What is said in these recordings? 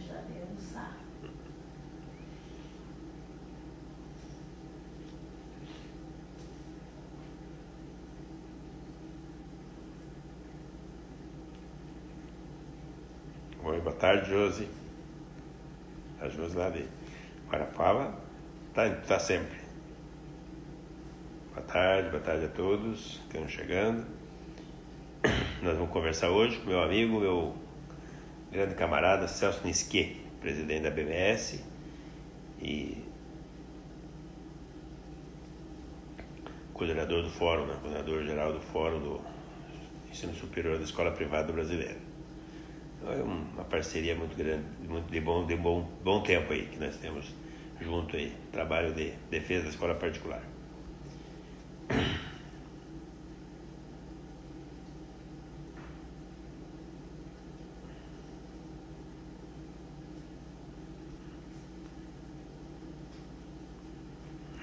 já veio almoçar. Oi, boa tarde, Josi. A Josi lá de Guarapava tá sempre. Boa tarde a todos que estão chegando. Nós vamos conversar hoje com meu amigo, meu grande camarada Celso Nisquet, presidente da BMS e coordenador do Fórum, né? Coordenador geral do Fórum do Ensino Superior da Escola Privada Brasileira. Então, é uma parceria muito grande, muito de bom tempo aí que nós temos junto aí, trabalho de defesa da escola particular.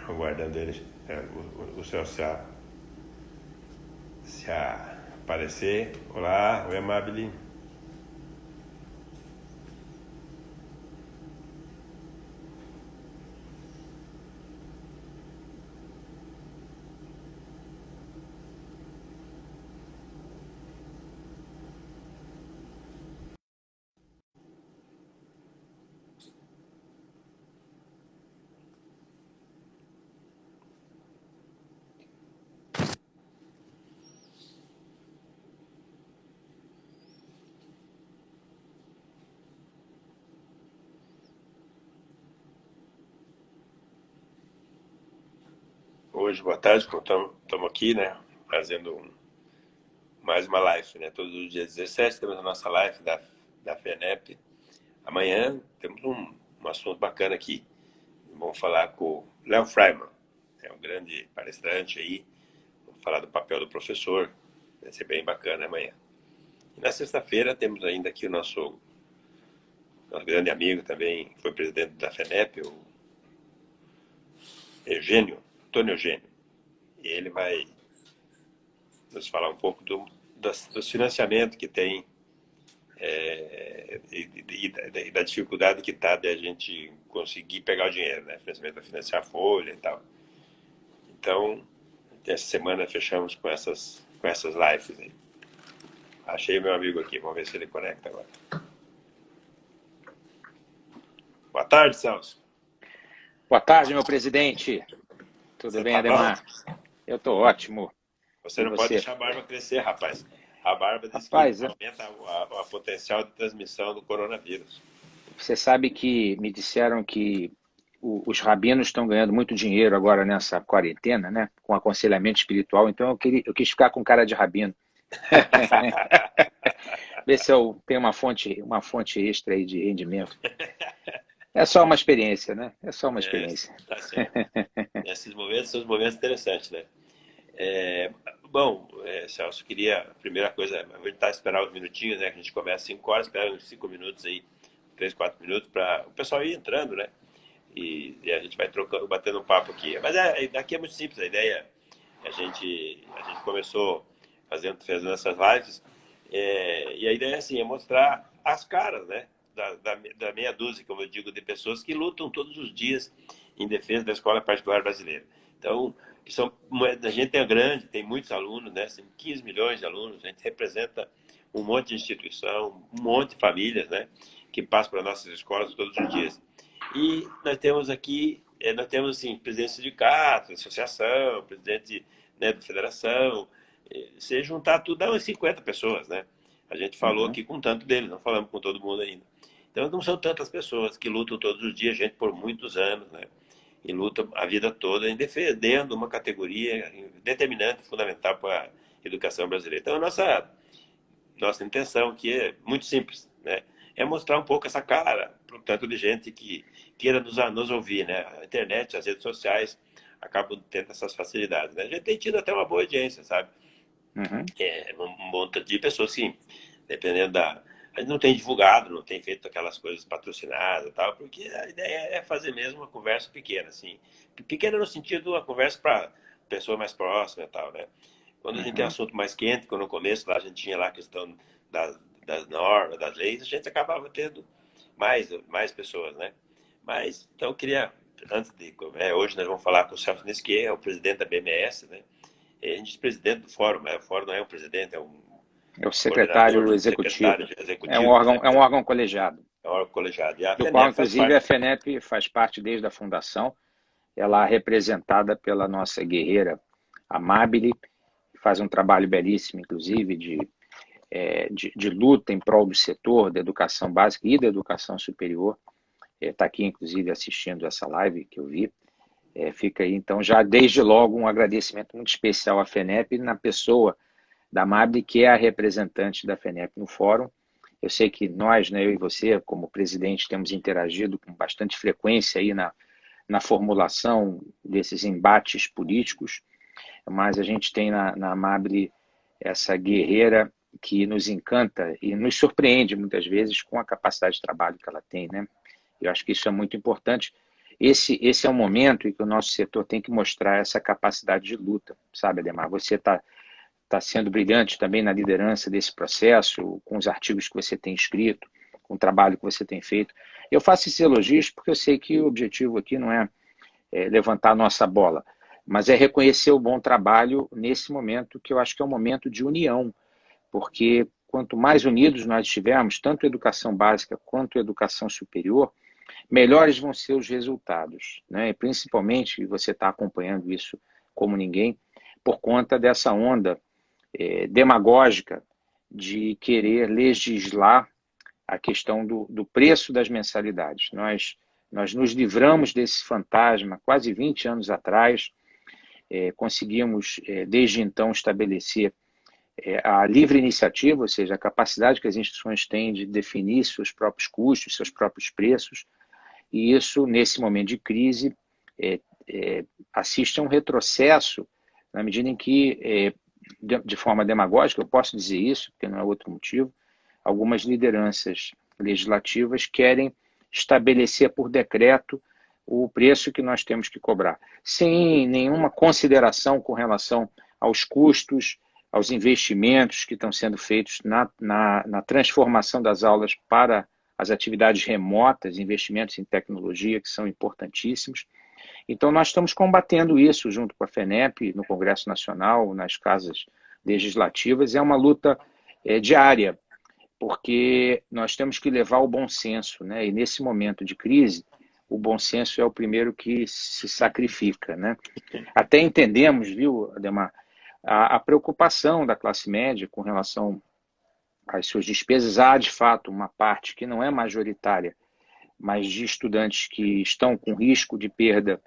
Aguardando ele, o Celso se aparecer. Olá, oi, Amabile. Hoje, boa tarde, estamos aqui, né, fazendo mais uma live, né, todos os dias 17 temos a nossa live da FENEP. Amanhã temos um assunto bacana aqui, vamos falar com o Léo Freiman, é um grande palestrante aí, vamos falar do papel do professor, vai ser bem bacana amanhã. E na sexta-feira temos ainda aqui o nosso grande amigo também, que foi presidente da FENEP, o Antônio Eugênio, e ele vai nos falar um pouco dos financiamentos que tem e da dificuldade que está de a gente conseguir pegar o dinheiro, né? Financiamento para financiar a folha e tal. Então, essa semana fechamos com essas lives aí. Achei meu amigo aqui, vamos ver se ele conecta agora. Boa tarde, Celso. Boa tarde, meu presidente. Tudo Você bem, tá Ademar? bom? Eu tô ótimo. Você não pode deixar a barba crescer, rapaz. A barba diz que Rapaz, aumenta a potencial de transmissão do coronavírus. você sabe que me disseram que os rabinos estão ganhando muito dinheiro agora nessa quarentena, né? Com aconselhamento espiritual. Então eu quis ficar com cara de rabino. Ver se eu tenho uma fonte extra aí de rendimento. É só uma experiência, né? É só uma experiência. Tá certo. Esses momentos são os momentos interessantes, né? Bom, Celso, queria, a primeira coisa, evitar esperar uns minutinhos, né? Que a gente começa às 5 horas, esperar uns 5 minutos aí, 3, 4 minutos, para o pessoal ir entrando, né? E a gente vai trocando, batendo um papo aqui. Mas daqui é muito simples, a ideia, a gente começou fazendo essas lives, e a ideia é assim, é mostrar as caras, né? Da meia dúzia, como eu digo, de pessoas que lutam todos os dias em defesa da escola particular brasileira. Então, a gente é grande, tem muitos alunos, né? Tem 15 milhões de alunos, a gente representa um monte de instituição, um monte de famílias, né? Que passam para nossas escolas todos os dias. E nós temos aqui, assim, presidente de sindicato, associação, presidente, né, da federação, se juntar tudo dá umas 50 pessoas, né? A gente falou aqui com tanto deles, não falamos com todo mundo ainda. Então não são tantas pessoas que lutam todos os dias, gente por muitos anos, né? E lutam a vida toda em defendendo uma categoria determinante, fundamental para a educação brasileira. Então a nossa intenção aqui é muito simples, né? É mostrar um pouco essa cara para o tanto de gente que queira nos ouvir, né? A internet, as redes sociais acabam tendo essas facilidades, né? A gente tem tido até uma boa audiência, sabe? Um monte de pessoas, sim, dependendo da... A gente não tem divulgado, não tem feito aquelas coisas patrocinadas e tal, porque a ideia é fazer mesmo uma conversa pequena, assim. Pequena no sentido de uma conversa para pessoa mais próxima e tal, né? Quando a gente tem assunto mais quente, quando no começo lá a gente tinha lá a questão das normas, das leis, a gente acabava tendo mais pessoas, né? Mas, então, eu queria, antes de... hoje nós vamos falar com o Celso Nunes, que é o presidente da BMS, né? A gente diz presidente do fórum, né? O fórum não é um presidente, é um É o coordenador, secretário executivo. secretário executivo, né? É um órgão colegiado, É um órgão colegiado. E a do qual, FENEP faz inclusive, a parte. FENEP faz parte desde a fundação. Ela é representada pela nossa guerreira Amabile, que faz um trabalho belíssimo, inclusive, de luta em prol do setor da educação básica e da educação superior. Está aqui, inclusive, assistindo essa live que eu vi. Fica aí, então, já desde logo um agradecimento muito especial à FENEP na pessoa da Amabile, que é a representante da FENEP no fórum. Eu sei que nós, né, eu e você, como presidente, temos interagido com bastante frequência aí na formulação desses embates políticos, mas a gente tem na Amabile essa guerreira que nos encanta e nos surpreende muitas vezes com a capacidade de trabalho que ela tem, né? Eu acho que isso é muito importante. Esse é o momento em que o nosso setor tem que mostrar essa capacidade de luta, sabe, Ademar? Você está sendo brilhante também na liderança desse processo, com os artigos que você tem escrito, com o trabalho que você tem feito. Eu faço esses elogios porque eu sei que o objetivo aqui não é levantar a nossa bola, mas é reconhecer o bom trabalho nesse momento, que eu acho que é um momento de união, porque quanto mais unidos nós estivermos, tanto a educação básica quanto a educação superior, melhores vão ser os resultados, né? E principalmente, você está acompanhando isso como ninguém, por conta dessa onda demagógica de querer legislar a questão do preço das mensalidades. Nós nos livramos desse fantasma quase 20 anos atrás, conseguimos, desde então, estabelecer a livre iniciativa, ou seja, a capacidade que as instituições têm de definir seus próprios custos, seus próprios preços, e isso, nesse momento de crise, assiste a um retrocesso, na medida em que, de forma demagógica, eu posso dizer isso, porque não é outro motivo, algumas lideranças legislativas querem estabelecer por decreto o preço que nós temos que cobrar, sem nenhuma consideração com relação aos custos, aos investimentos que estão sendo feitos na transformação das aulas para as atividades remotas, investimentos em tecnologia que são importantíssimos. Então, nós estamos combatendo isso junto com a FENEP, no Congresso Nacional, nas casas legislativas. É uma luta diária, porque nós temos que levar o bom senso, né? E nesse momento de crise, o bom senso é o primeiro que se sacrifica, né? Até entendemos, viu, Ademar, a preocupação da classe média com relação às suas despesas. Há, de fato, uma parte que não é majoritária, mas de estudantes que estão com risco de perda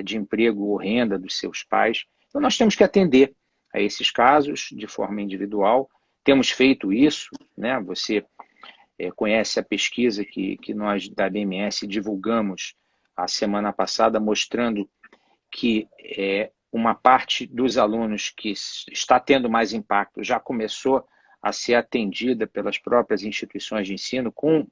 de emprego ou renda dos seus pais. Então, nós temos que atender a esses casos de forma individual. Temos feito isso, né? Você conhece a pesquisa que nós da BMS divulgamos a semana passada, mostrando que uma parte dos alunos que está tendo mais impacto já começou a ser atendida pelas próprias instituições de ensino com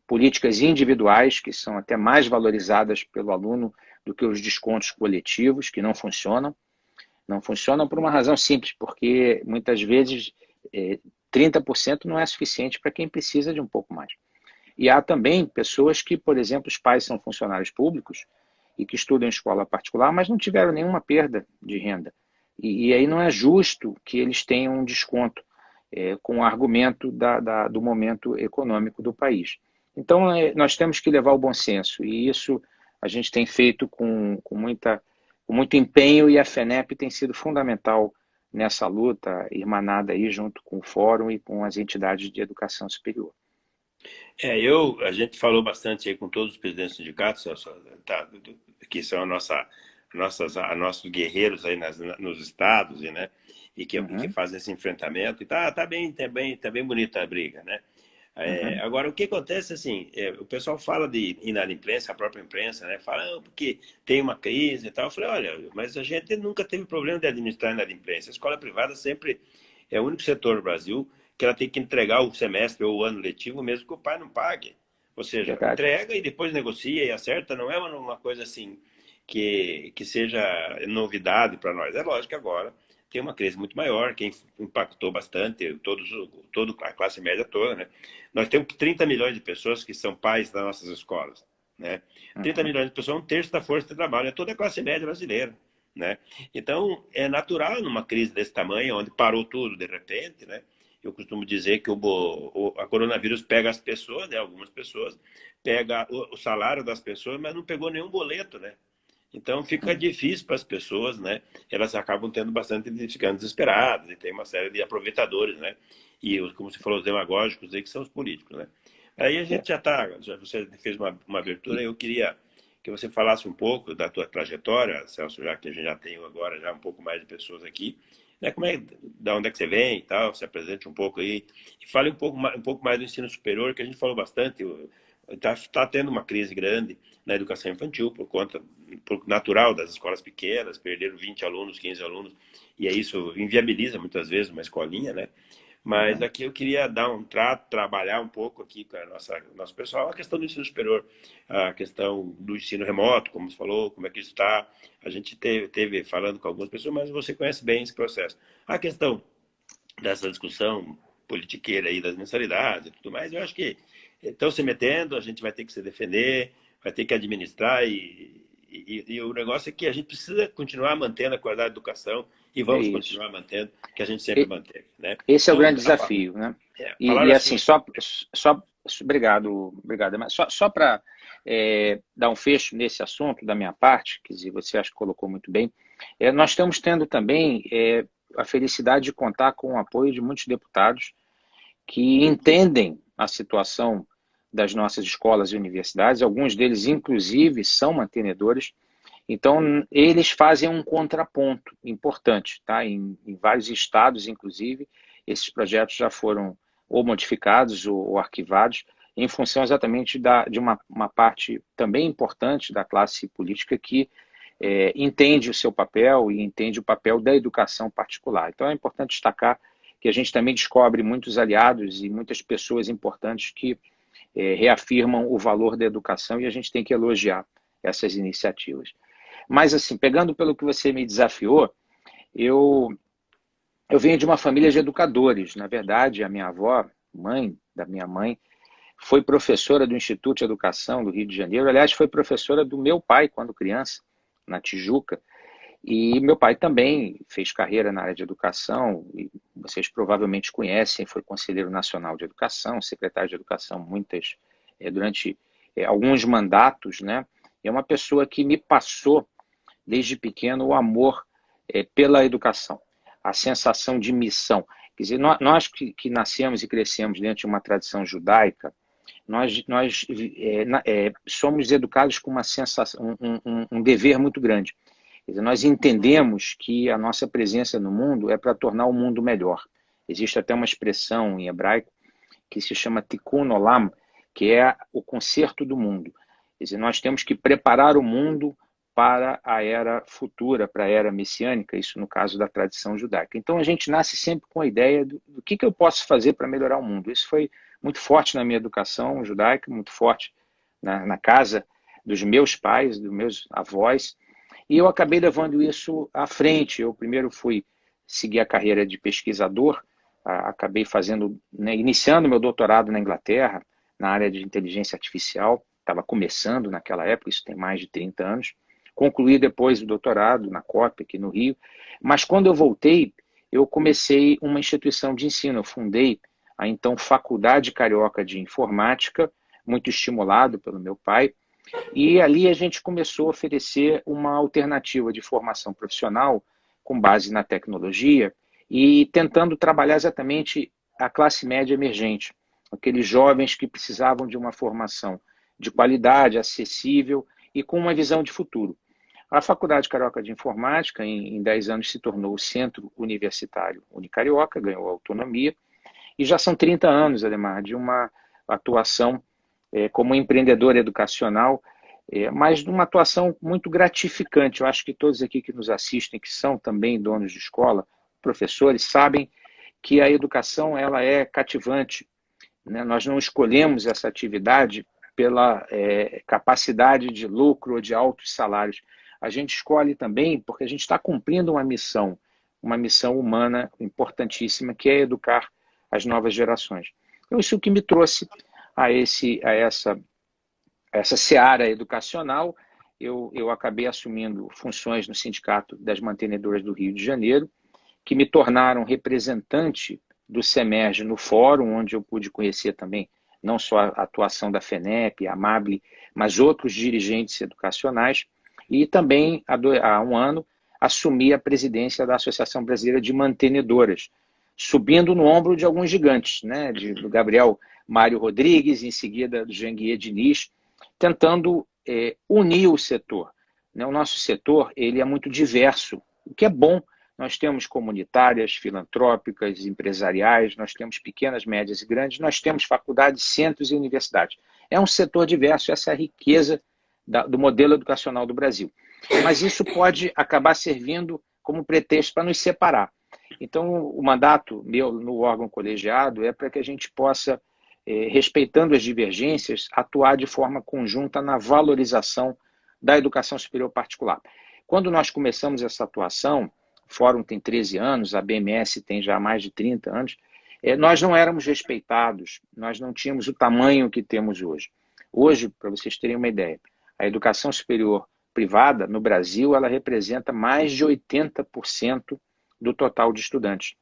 políticas individuais, que são até mais valorizadas pelo aluno do que os descontos coletivos, que não funcionam. Não funcionam por uma razão simples, porque muitas vezes 30% não é suficiente para quem precisa de um pouco mais. E há também pessoas que, por exemplo, os pais são funcionários públicos e que estudam em escola particular, mas não tiveram nenhuma perda de renda. E aí não é justo que eles tenham um desconto com o argumento do momento econômico do país. Então, nós temos que levar o bom senso, e isso a gente tem feito com muito empenho, e a FENEP tem sido fundamental nessa luta, irmanada aí junto com o Fórum e com as entidades de educação superior. A gente falou bastante aí com todos os presidentes dos sindicatos, que são nossos guerreiros aí nos estados, né? E que fazem esse enfrentamento. E tá bem bonita a briga, né? Agora, o que acontece, assim, o pessoal fala de inadimplência, a própria imprensa, né? Fala, porque tem uma crise e tal. Eu falei, olha, mas a gente nunca teve problema de administrar inadimplência. A escola privada sempre é o único setor no Brasil que ela tem que entregar o semestre ou o ano letivo, mesmo que o pai não pague. Ou seja, entrega e depois negocia e acerta. Não é uma coisa assim que seja novidade para nós. É lógico que agora tem uma crise muito maior, que impactou bastante toda a classe média toda, né? Nós temos 30 milhões de pessoas que são pais das nossas escolas, né? 30 milhões de pessoas, um terço da força de trabalho, é toda a classe média brasileira, né? Então, é natural numa crise desse tamanho, onde parou tudo de repente, né? Eu costumo dizer que a coronavírus pega as pessoas, né? Algumas pessoas, pega o salário das pessoas, mas não pegou nenhum boleto, né? Então fica difícil para as pessoas, né? Elas acabam tendo bastante, ficando desesperadas, e tem uma série de aproveitadores, né? E, como você falou, os demagógicos aí, que são os políticos, né? Aí a gente já você fez uma abertura, eu queria que você falasse um pouco da tua trajetória, Celso, já que a gente já tem agora já um pouco mais de pessoas aqui, né? Da onde é que você vem e tal, se apresente um pouco aí, e fale um pouco mais do ensino superior, que a gente falou bastante, está tendo uma crise grande na educação infantil por natural das escolas pequenas, perderam 20 alunos, 15 alunos, e aí isso inviabiliza muitas vezes uma escolinha, né? Mas aqui eu queria trabalhar um pouco aqui com nosso pessoal a questão do ensino superior, a questão do ensino remoto, como você falou, como é que isso está. A gente teve falando com algumas pessoas, mas você conhece bem esse processo. A questão dessa discussão politiqueira aí das mensalidades e tudo mais, eu acho que estão se metendo, a gente vai ter que se defender, vai ter que administrar e o negócio é que a gente precisa continuar mantendo a qualidade da educação e É vamos isso. continuar mantendo, que a gente sempre manteve, né? Esse é o Então, grande desafio, né? a E palavra é assim, sua. obrigado, mas só para dar um fecho nesse assunto da minha parte, quer dizer, você acha que colocou muito bem, nós estamos tendo também a felicidade de contar com o apoio de muitos deputados que entendem a situação das nossas escolas e universidades, alguns deles, inclusive, são mantenedores. Então, eles fazem um contraponto importante, tá? Em vários estados, inclusive, esses projetos já foram ou modificados ou arquivados, em função exatamente de uma parte também importante da classe política que entende o seu papel e entende o papel da educação particular. Então, é importante destacar que a gente também descobre muitos aliados e muitas pessoas importantes que reafirmam o valor da educação e a gente tem que elogiar essas iniciativas. Mas, assim, pegando pelo que você me desafiou, eu venho de uma família de educadores. Na verdade, a minha avó, mãe da minha mãe, foi professora do Instituto de Educação do Rio de Janeiro. Aliás, foi professora do meu pai quando criança, na Tijuca. E meu pai também fez carreira na área de educação, e vocês provavelmente conhecem, foi conselheiro nacional de educação, secretário de educação durante alguns mandatos, né? É uma pessoa que me passou desde pequeno o amor pela educação, a sensação de missão. Quer dizer, nós que nascemos e crescemos dentro de uma tradição judaica, nós somos educados com uma sensação, um dever muito grande. Quer dizer, nós entendemos que a nossa presença no mundo é para tornar o mundo melhor. Existe até uma expressão em hebraico que se chama Tikkun Olam, que é o conserto do mundo. Quer dizer, nós temos que preparar o mundo para a era futura, para a era messiânica, isso no caso da tradição judaica. Então a gente nasce sempre com a ideia do que eu posso fazer para melhorar o mundo. Isso foi muito forte na minha educação judaica, muito forte na casa dos meus pais, dos meus avós, e eu acabei levando isso à frente. Eu primeiro fui seguir a carreira de pesquisador, acabei iniciando meu doutorado na Inglaterra, na área de inteligência artificial, estava começando naquela época, isso tem mais de 30 anos. Concluí depois o doutorado na COP, aqui no Rio. Mas quando eu voltei, eu comecei uma instituição de ensino. Eu fundei a então Faculdade Carioca de Informática, muito estimulado pelo meu pai. E ali a gente começou a oferecer uma alternativa de formação profissional com base na tecnologia e tentando trabalhar exatamente a classe média emergente, aqueles jovens que precisavam de uma formação de qualidade, acessível e com uma visão de futuro. A Faculdade Carioca de Informática, em 10 anos, se tornou o Centro Universitário Unicarioca, ganhou autonomia, e já são 30 anos, Ademar, de uma atuação como empreendedor educacional, mas de uma atuação muito gratificante. Eu acho que todos aqui que nos assistem, que são também donos de escola, professores, sabem que a educação ela é cativante, né? Nós não escolhemos essa atividade pela capacidade de lucro ou de altos salários. A gente escolhe também porque a gente está cumprindo uma missão uma missão humana importantíssima, que é educar as novas gerações. Então, isso que me trouxe a essa seara educacional. Eu acabei assumindo funções no Sindicato das Mantenedoras do Rio de Janeiro, que me tornaram representante do SEMERGE no fórum, onde eu pude conhecer também não só a atuação da FENEP, a AMABLE, mas outros dirigentes educacionais, e também, há um ano, assumi a presidência da Associação Brasileira de Mantenedoras, subindo no ombro de alguns gigantes, né, do Gabriel Mário Rodrigues, em seguida do Janguier Diniz, tentando unir o setor. O nosso setor ele é muito diverso, o que é bom. Nós temos comunitárias, filantrópicas, empresariais, nós temos pequenas, médias e grandes, nós temos faculdades, centros e universidades. É um setor diverso, essa é a riqueza do modelo educacional do Brasil. Mas isso pode acabar servindo como pretexto para nos separar. Então, o mandato meu no órgão colegiado é para que a gente possa, respeitando as divergências, atuar de forma conjunta na valorização da educação superior particular. Quando nós começamos essa atuação, o Fórum tem 13 anos, a BMS tem já mais de 30 anos, nós não éramos respeitados, nós não tínhamos o tamanho que temos hoje. Hoje, para vocês terem uma ideia, a educação superior privada no Brasil, ela representa mais de 80% do total de estudantes.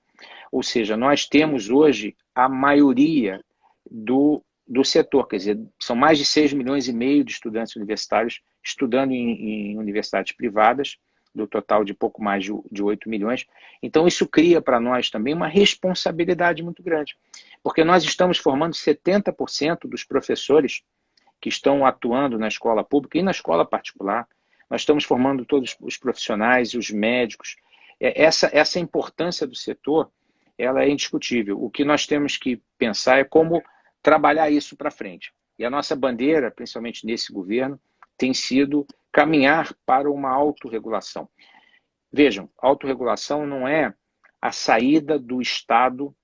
Ou seja, nós temos hoje a maioria do setor, quer dizer, são mais de 6,5 milhões de estudantes universitários estudando em universidades privadas, do total de pouco mais de 8 milhões. Então, isso cria para nós também uma responsabilidade muito grande, porque nós estamos formando 70% dos professores que estão atuando na escola pública e na escola particular. Nós estamos formando todos os profissionais, os médicos. Essa importância do setor, ela é indiscutível. O que nós temos que pensar é como trabalhar isso para frente. E a nossa bandeira, principalmente nesse governo, tem sido caminhar para uma autorregulação. Vejam, autorregulação não é a saída do Estado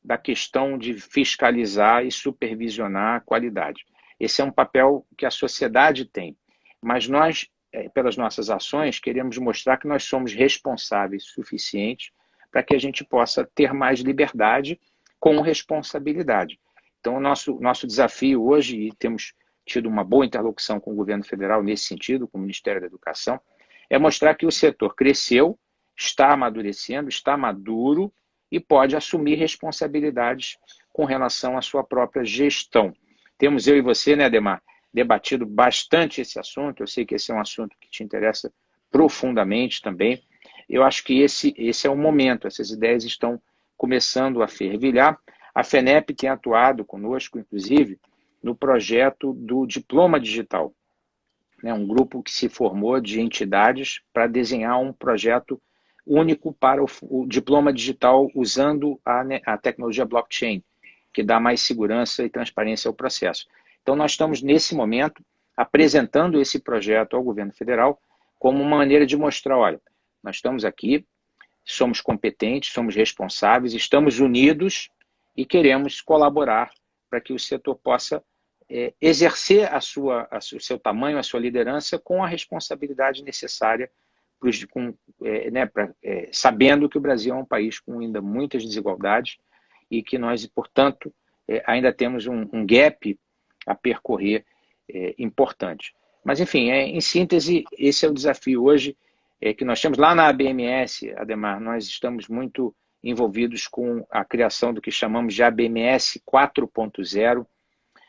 da questão de fiscalizar e supervisionar a qualidade. Esse é um papel que a sociedade tem. Mas nós, pelas nossas ações, queremos mostrar que nós somos responsáveis suficientes para que a gente possa ter mais liberdade com responsabilidade. Então, o nosso desafio hoje, e temos tido uma boa interlocução com o governo federal nesse sentido, com o Ministério da Educação, é mostrar que o setor cresceu, está amadurecendo, está maduro e pode assumir responsabilidades com relação à sua própria gestão. Temos eu e você, né, Adhemar, debatido bastante esse assunto. Eu sei que esse é um assunto que te interessa profundamente também. Eu acho que esse é o momento, essas ideias estão começando a fervilhar. A FENEP tem atuado conosco, inclusive, no projeto do diploma digital, né? Um grupo que se formou de entidades para desenhar um projeto único para o diploma digital usando a tecnologia blockchain, que dá mais segurança e transparência ao processo. Então, nós estamos, nesse momento, apresentando esse projeto ao governo federal como uma maneira de mostrar, olha, nós estamos aqui, somos competentes, somos responsáveis, estamos unidos e queremos colaborar para que o setor possa exercer o seu tamanho, a sua liderança com a responsabilidade necessária, sabendo que o Brasil é um país com ainda muitas desigualdades e que nós, portanto, ainda temos um gap a percorrer importante. Mas, enfim, em síntese, esse é o desafio hoje que nós temos. Lá na ABMS, Adhemar, nós estamos muito envolvidos com a criação do que chamamos de ABMS 4.0.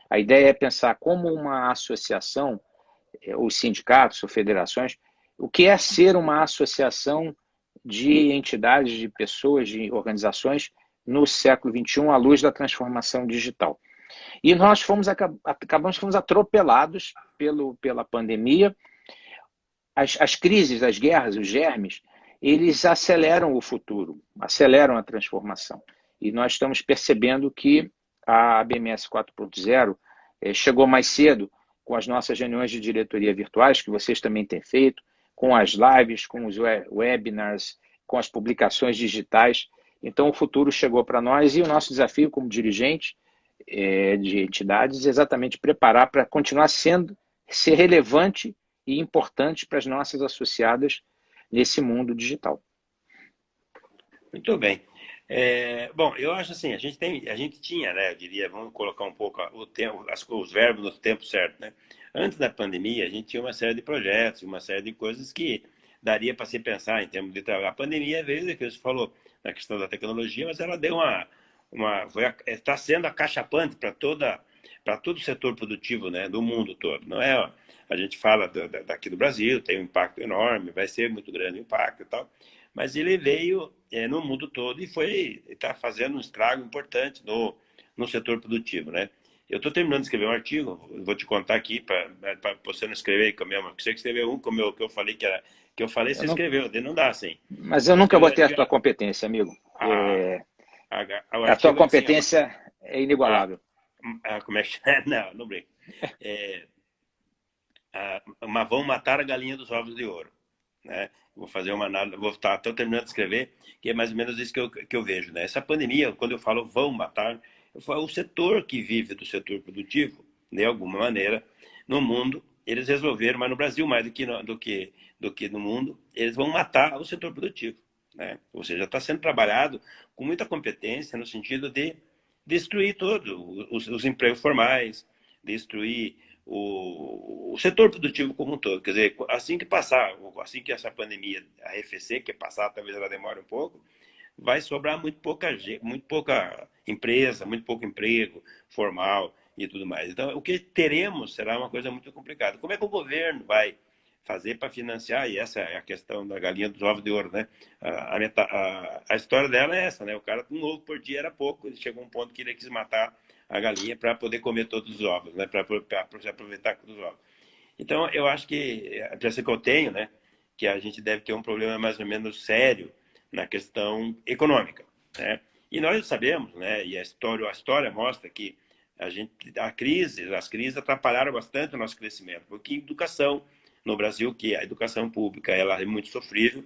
A ideia é pensar como uma associação, ou sindicatos, ou federações, o que é ser uma associação de entidades, de pessoas, de organizações no século XXI, à luz da transformação digital. E nós fomos atropelados pela pandemia. As crises, as guerras, os germes, eles aceleram o futuro, aceleram a transformação. E nós estamos percebendo que a ABMS 4.0 chegou mais cedo com as nossas reuniões de diretoria virtuais, que vocês também têm feito, com as lives, com os webinars, com as publicações digitais. Então, o futuro chegou para nós e o nosso desafio como dirigente de entidades é exatamente preparar para continuar ser relevante e importante para as nossas associadas nesse mundo digital. Muito bem. Bom, eu acho assim, a gente tinha, né, eu diria, vamos colocar um pouco o tempo, os verbos no tempo certo, né? Antes da pandemia, a gente tinha uma série de projetos, uma série de coisas que daria para se pensar em termos de trabalho. A pandemia veio, que você falou, na questão da tecnologia, mas ela deu está sendo acachapante para todo o setor produtivo, né, do mundo todo. Não é, ó, a gente fala daqui do Brasil, tem um impacto enorme, vai ser muito grande o impacto e tal, mas ele veio no mundo todo e está fazendo um estrago importante no setor produtivo, né? Eu estou terminando de escrever um artigo, vou te contar aqui para você não escrever com a mesma, você escreveu um como que eu falei que eu falei, Eu você não, escreveu, não dá assim. mas eu Vou nunca escrever vou um ter a artigo, tua competência, amigo. o A tua artigo é assim, competência é inigualável. como é que é? Não, não brinco. É, mas vão matar a galinha dos ovos de ouro, né? Vou fazer uma análise, vou estar terminando de escrever, que é mais ou menos isso que eu vejo, né? Essa pandemia, quando eu falo vão matar, eu falo o setor que vive do setor produtivo, de alguma maneira, no mundo, eles resolveram, mas no Brasil mais do que no mundo, eles vão matar o setor produtivo, né? Ou seja, está sendo trabalhado com muita competência no sentido de destruir os empregos formais, destruir o setor produtivo como um todo. Quer dizer, assim que passar, assim que essa pandemia arrefecer, que passar, talvez ela demore um pouco, vai sobrar muito pouca empresa, muito pouco emprego formal e tudo mais. Então, o que teremos será uma coisa muito complicada. Como é que o governo vai fazer para financiar? E essa é a questão da galinha dos ovos de ouro, né? A história dela é essa, né? O cara, um ovo por dia era pouco, ele chegou a um ponto que ele quis matar a galinha para poder comer todos os ovos, né? Para se aproveitar dos ovos. Então, eu acho que a impressão que eu tenho, né, que a gente deve ter um problema mais ou menos sério na questão econômica, né? E nós sabemos, né, e a história mostra que as crises atrapalharam bastante o nosso crescimento, porque educação no Brasil, que a educação pública, ela é muito sofrível,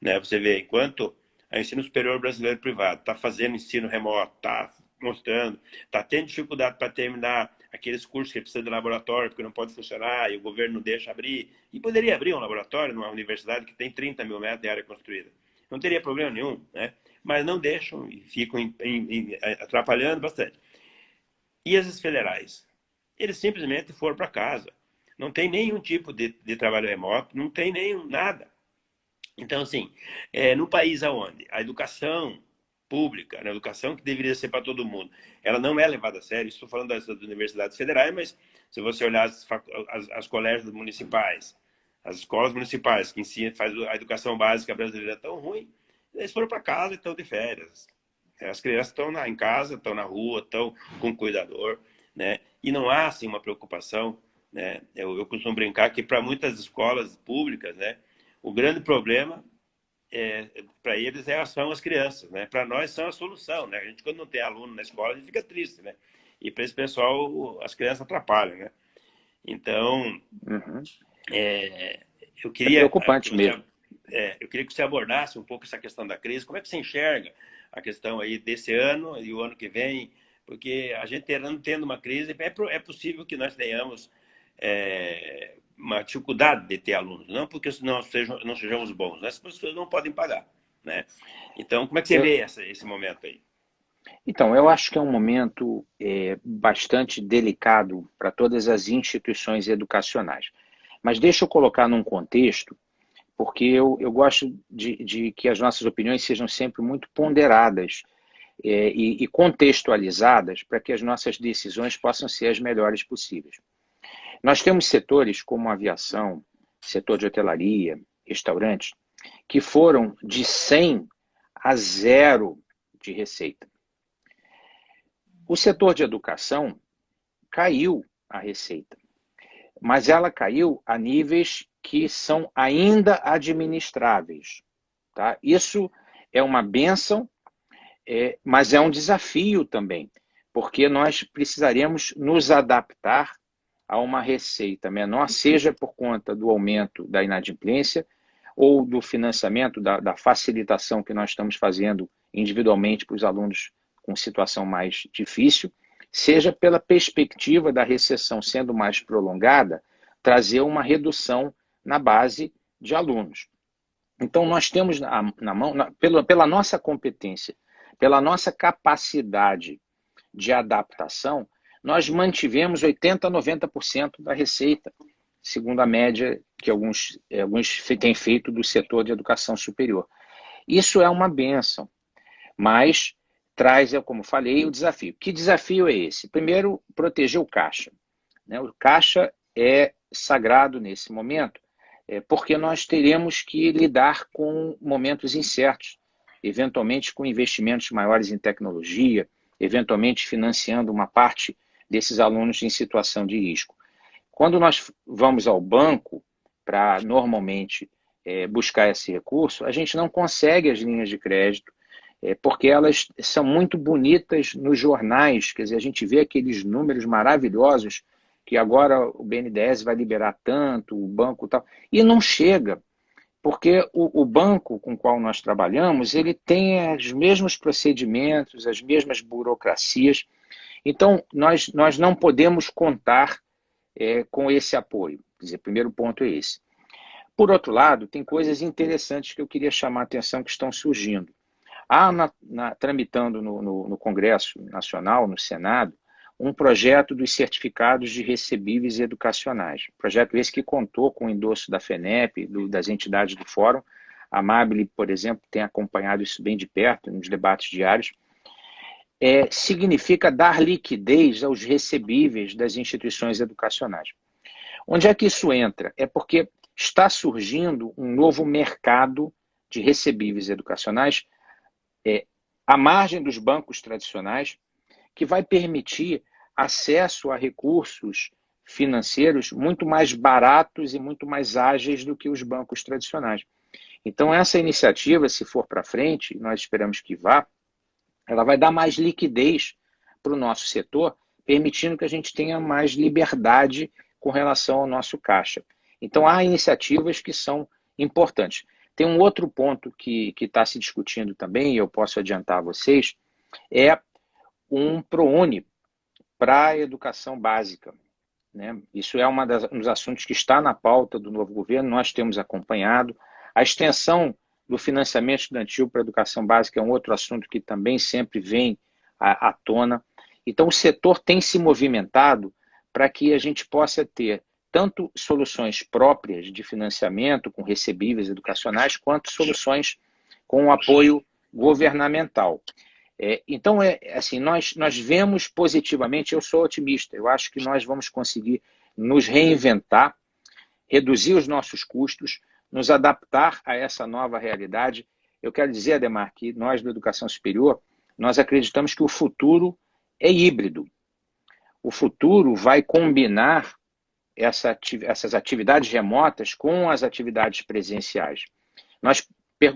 né? Você vê, enquanto o ensino superior brasileiro privado está fazendo ensino remoto, está mostrando, está tendo dificuldade para terminar aqueles cursos que precisa de laboratório, porque não pode funcionar, e o governo não deixa abrir. E poderia abrir um laboratório numa universidade que tem 30 mil metros de área construída. Não teria problema nenhum, né? Mas não deixam e ficam atrapalhando bastante. E as federais? Eles simplesmente foram para casa. Não tem nenhum tipo de trabalho remoto, não tem nenhum nada. Então, assim, no país onde a educação pública, a educação que deveria ser para todo mundo, ela não é levada a sério. Estou falando das universidades federais, mas se você olhar as colégios municipais, as escolas municipais que ensinam, faz a educação básica brasileira tão ruim, eles foram para casa e estão de férias. As crianças estão em casa, estão na rua, estão com cuidador, né? E não há assim uma preocupação, né? Eu costumo brincar que para muitas escolas públicas, né, o grande problema para eles são as crianças, né? Para nós são a solução, né? A gente quando não tem aluno na escola, a gente fica triste, né? E para esse pessoal as crianças atrapalham, né? Então, Uhum. é, eu É queria que preocupante você mesmo. eu queria que você abordasse um pouco essa questão da crise. Como é que você enxerga a questão aí desse ano e o ano que vem? Porque a gente tendo uma crise, é possível que nós tenhamos uma dificuldade de ter alunos, não porque não sejamos bons, né? As pessoas não podem pagar, né? Então, como é que você Eu, vê esse momento aí? então, eu acho que é um momento bastante delicado para todas as instituições educacionais. Mas deixa eu colocar num contexto, porque eu gosto de que as nossas opiniões sejam sempre muito ponderadas e contextualizadas para que as nossas decisões possam ser as melhores possíveis. Nós temos setores como a aviação, setor de hotelaria, restaurantes, que foram de 100 a zero de receita. O setor de educação caiu a receita, mas ela caiu a níveis que são ainda administráveis. Tá? Isso é uma bênção, mas é um desafio também, porque nós precisaremos nos adaptar a uma receita menor, seja por conta do aumento da inadimplência ou do financiamento, da facilitação que nós estamos fazendo individualmente para os alunos com situação mais difícil, seja pela perspectiva da recessão sendo mais prolongada, trazer uma redução na base de alunos. Então, nós temos na mão, pela nossa competência, pela nossa capacidade de adaptação, nós mantivemos 80% a 90% da receita, segundo a média que alguns têm feito do setor de educação superior. Isso é uma bênção, mas traz, como falei, o desafio. Que desafio é esse? Primeiro, proteger o caixa. O caixa é sagrado nesse momento, porque nós teremos que lidar com momentos incertos, eventualmente com investimentos maiores em tecnologia, eventualmente financiando uma parte desses alunos em situação de risco. Quando nós vamos ao banco para normalmente buscar esse recurso, a gente não consegue as linhas de crédito, porque elas são muito bonitas nos jornais, quer dizer, a gente vê aqueles números maravilhosos que agora o BNDES vai liberar tanto, o banco tal, e não chega, porque o banco com o qual nós trabalhamos, ele tem os mesmos procedimentos, as mesmas burocracias, então nós não podemos contar com esse apoio. Quer dizer, o primeiro ponto é esse. Por outro lado, tem coisas interessantes que eu queria chamar a atenção que estão surgindo. Há, tramitando no Congresso Nacional, no Senado, um projeto dos certificados de recebíveis educacionais. Projeto esse que contou com o endosso da FENEP, das entidades do Fórum. A Amabile, por exemplo, tem acompanhado isso bem de perto, nos debates diários. Significa dar liquidez aos recebíveis das instituições educacionais. Onde é que isso entra? É porque está surgindo um novo mercado de recebíveis educacionais à margem dos bancos tradicionais, que vai permitir acesso a recursos financeiros muito mais baratos e muito mais ágeis do que os bancos tradicionais. Então, essa iniciativa, se for para frente, nós esperamos que vá, ela vai dar mais liquidez para o nosso setor, permitindo que a gente tenha mais liberdade com relação ao nosso caixa. Então, há iniciativas que são importantes. Tem um outro ponto que está se discutindo também, e eu posso adiantar a vocês, é um ProUni para a educação básica. Isso é um dos assuntos que está na pauta do novo governo, nós temos acompanhado. A extensão do financiamento estudantil para a educação básica é um outro assunto que também sempre vem à tona. Então, o setor tem se movimentado para que a gente possa ter tanto soluções próprias de financiamento com recebíveis educacionais, quanto soluções com apoio governamental. Então, assim, nós vemos positivamente, eu sou otimista, eu acho que nós vamos conseguir nos reinventar, reduzir os nossos custos, nos adaptar a essa nova realidade. Eu quero dizer, Ademar, que nós da educação superior, nós acreditamos que o futuro é híbrido. O futuro vai combinar essas atividades remotas com as atividades presenciais. Nós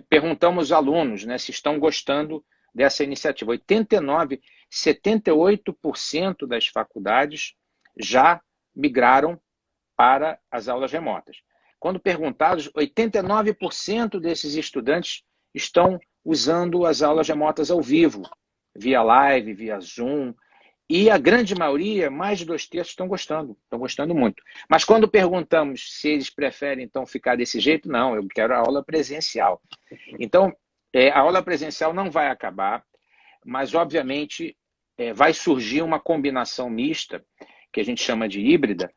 perguntamos aos alunos, se estão gostando dessa iniciativa. 78% das faculdades já migraram para as aulas remotas. Quando perguntados, 89% desses estudantes estão usando as aulas remotas ao vivo, via live, via Zoom, e a grande maioria, mais de 2/3, estão gostando muito. Mas quando perguntamos se eles preferem, então, ficar desse jeito, não, eu quero a aula presencial. Então, a aula presencial não vai acabar, mas, obviamente, vai surgir uma combinação mista, que a gente chama de híbrida,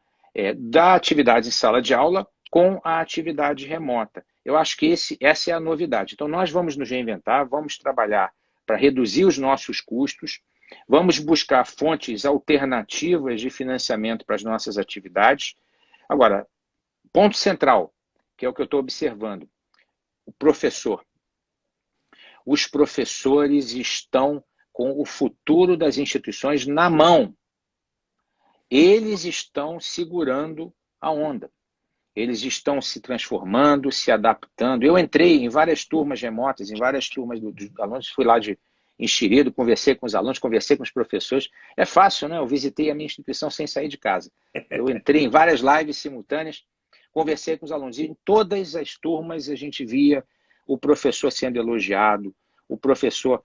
da atividade em sala de aula com a atividade remota. Eu acho que essa é a novidade. Então, nós vamos nos reinventar, vamos trabalhar para reduzir os nossos custos, vamos buscar fontes alternativas de financiamento para as nossas atividades. Agora, ponto central, que é o que eu estou observando, o professor. Os professores estão com o futuro das instituições na mão. Eles estão segurando a onda. Eles estão se transformando, se adaptando. Eu entrei em várias turmas remotas, em várias turmas dos alunos, fui lá de enxerido, conversei com os alunos, conversei com os professores. É fácil, né? Eu visitei a minha instituição sem sair de casa. Eu entrei em várias lives simultâneas, conversei com os alunos. E em todas as turmas a gente via o professor sendo elogiado, o professor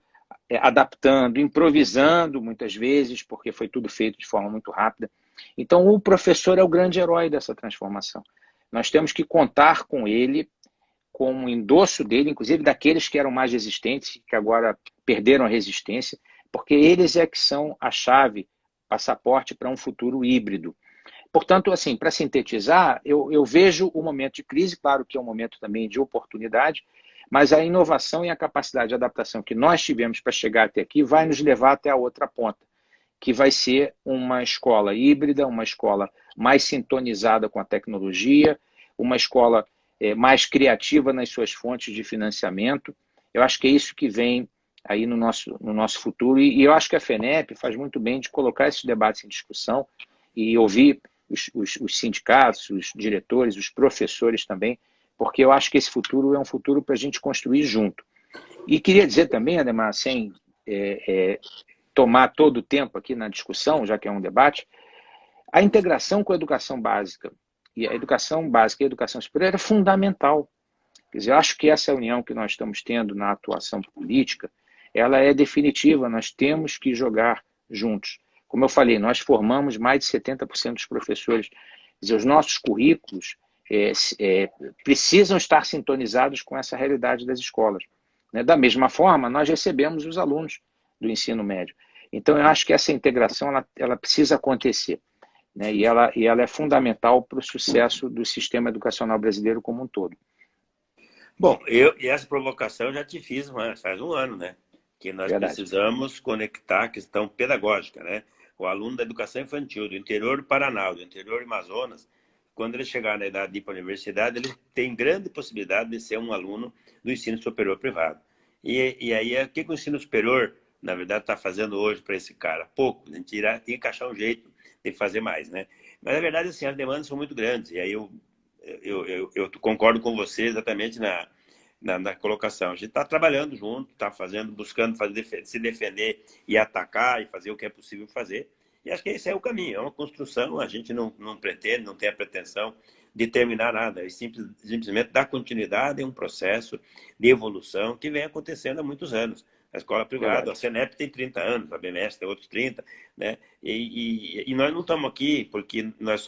adaptando, improvisando muitas vezes, porque foi tudo feito de forma muito rápida. Então, o professor é o grande herói dessa transformação. Nós temos que contar com ele com um endosso dele, inclusive daqueles que eram mais resistentes, que agora perderam a resistência, porque eles é que são a chave, passaporte para um futuro híbrido. Portanto, assim, para sintetizar, eu vejo o momento de crise, claro que é um momento também de oportunidade, mas a inovação e a capacidade de adaptação que nós tivemos para chegar até aqui vai nos levar até a outra ponta, que vai ser uma escola híbrida, uma escola mais sintonizada com a tecnologia, uma escola mais criativa nas suas fontes de financiamento. Eu acho que é isso que vem aí no nosso futuro, e eu acho que a FENEP faz muito bem de colocar esses debates em discussão e ouvir os sindicatos, os diretores, os professores também, porque eu acho que esse futuro é um futuro para a gente construir junto. E queria dizer também, Ademar, sem tomar todo o tempo aqui na discussão, já que é um debate, a integração com a educação básica, e a educação básica e a educação superior é fundamental. Quer dizer, eu acho que essa união que nós estamos tendo na atuação política, ela é definitiva, nós temos que jogar juntos. Como eu falei, nós formamos mais de 70% dos professores. Quer dizer, os nossos currículos precisam estar sintonizados com essa realidade das escolas. Né? Da mesma forma, nós recebemos os alunos do ensino médio. Então, eu acho que essa integração ela precisa acontecer. Né? E ela é fundamental para o sucesso do sistema educacional brasileiro como um todo. Bom, e essa provocação eu já te fiz faz um ano, né? Que nós precisamos conectar a questão pedagógica, né? O aluno da educação infantil do interior do Paraná, do interior do Amazonas, quando ele chegar na idade de ir para a universidade, ele tem grande possibilidade de ser um aluno do ensino superior privado. E aí, o que o ensino superior, na verdade, está fazendo hoje para esse cara? Pouco, tem que achar um jeito de fazer mais, né? Mas, na verdade, assim, as demandas são muito grandes, e aí eu concordo com você exatamente na colocação. A gente está trabalhando junto, está buscando se defender e atacar e fazer o que é possível fazer. E acho que esse é o caminho, é uma construção. A gente não pretende, não tem a pretensão de terminar nada, é simplesmente dar continuidade a um processo de evolução que vem acontecendo há muitos anos. A escola privada, a CENEP tem 30 anos, a BMS tem outros 30, né? E nós não estamos aqui porque nós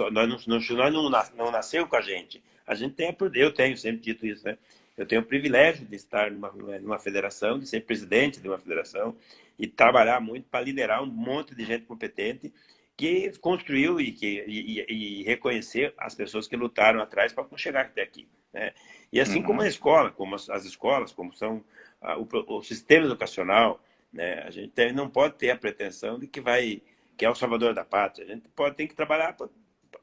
não nasceu com a gente. A gente eu tenho sempre dito isso, né? Eu tenho o privilégio de estar numa federação, de ser presidente de uma federação e trabalhar muito para liderar um monte de gente competente que construiu e reconhecer as pessoas que lutaram atrás para chegar até aqui, né? E assim como a escola, como as escolas, como são o sistema educacional, né? A gente não pode ter a pretensão de que é o salvador da pátria. A gente tem que trabalhar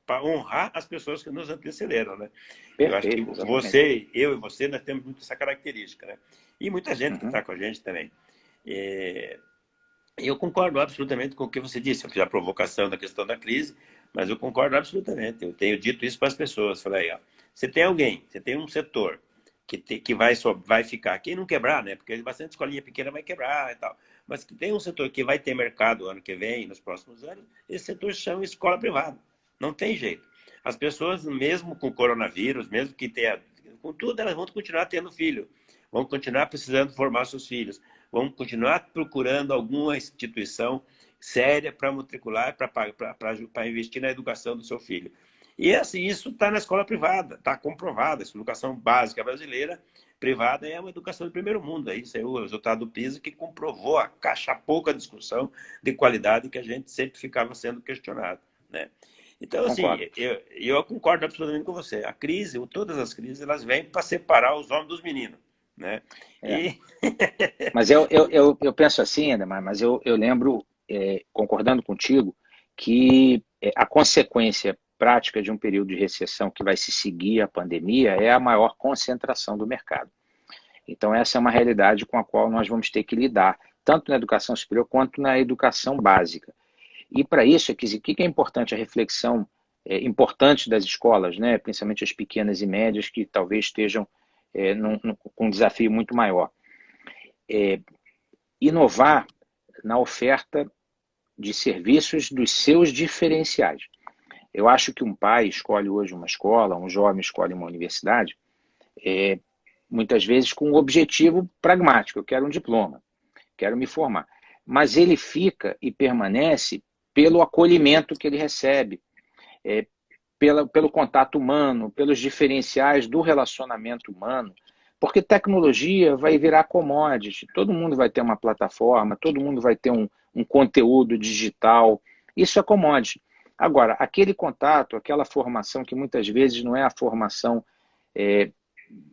para honrar as pessoas que nos antecederam, né? Perfeito, eu acho que eu e você, nós temos muito essa característica, né? E muita gente que está com a gente também. Eu concordo absolutamente com o que você disse. Eu fiz a provocação da questão da crise, mas eu concordo absolutamente. Eu tenho dito isso para as pessoas. Falei, ó, você tem um setor que vai ficar, quem não quebrar, né? Porque bastante escolinha pequena vai quebrar e tal. Mas que tem um setor que vai ter mercado ano que vem, nos próximos anos, esse setor se chama escola privada. Não tem jeito. As pessoas, mesmo com o coronavírus, mesmo que tenha, com tudo, elas vão continuar tendo filho. Vão continuar precisando formar seus filhos. Vão continuar procurando alguma instituição séria para matricular, para investir na educação do seu filho. E assim, isso está na escola privada, está comprovado. Essa educação básica brasileira privada é uma educação de primeiro mundo. Isso é o resultado do PISA que comprovou a pouca discussão de qualidade que a gente sempre ficava sendo questionado, né? Então, assim, eu concordo absolutamente com você. A crise, todas as crises, elas vêm para separar os homens dos meninos, né? Mas eu penso assim, Ademar, mas eu lembro, concordando contigo, que a consequência prática de um período de recessão que vai se seguir à pandemia é a maior concentração do mercado. Então, essa é uma realidade com a qual nós vamos ter que lidar, tanto na educação superior quanto na educação básica. E para isso, o que é importante? A reflexão importante das escolas, né? Principalmente as pequenas e médias, que talvez estejam com um desafio muito maior. Inovar na oferta de serviços dos seus diferenciais. Eu acho que um pai escolhe hoje uma escola, um jovem escolhe uma universidade, muitas vezes com um objetivo pragmático. Eu quero um diploma, quero me formar. Mas ele fica e permanece pelo acolhimento que ele recebe, pelo contato humano, pelos diferenciais do relacionamento humano. Porque tecnologia vai virar commodity, todo mundo vai ter uma plataforma, todo mundo vai ter um conteúdo digital, isso é commodity. Agora, aquele contato, aquela formação que muitas vezes não é a formação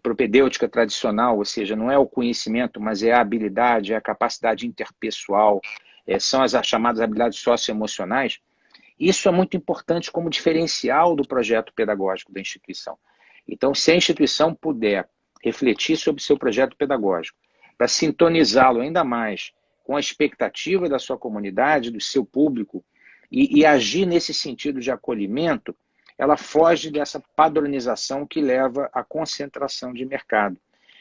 propedêutica tradicional, ou seja, não é o conhecimento, mas é a habilidade, é a capacidade interpessoal, são as chamadas habilidades socioemocionais. Isso é muito importante como diferencial do projeto pedagógico da instituição. Então, se a instituição puder refletir sobre o seu projeto pedagógico, para sintonizá-lo ainda mais com a expectativa da sua comunidade, do seu público, e agir nesse sentido de acolhimento, ela foge dessa padronização que leva à concentração de mercado.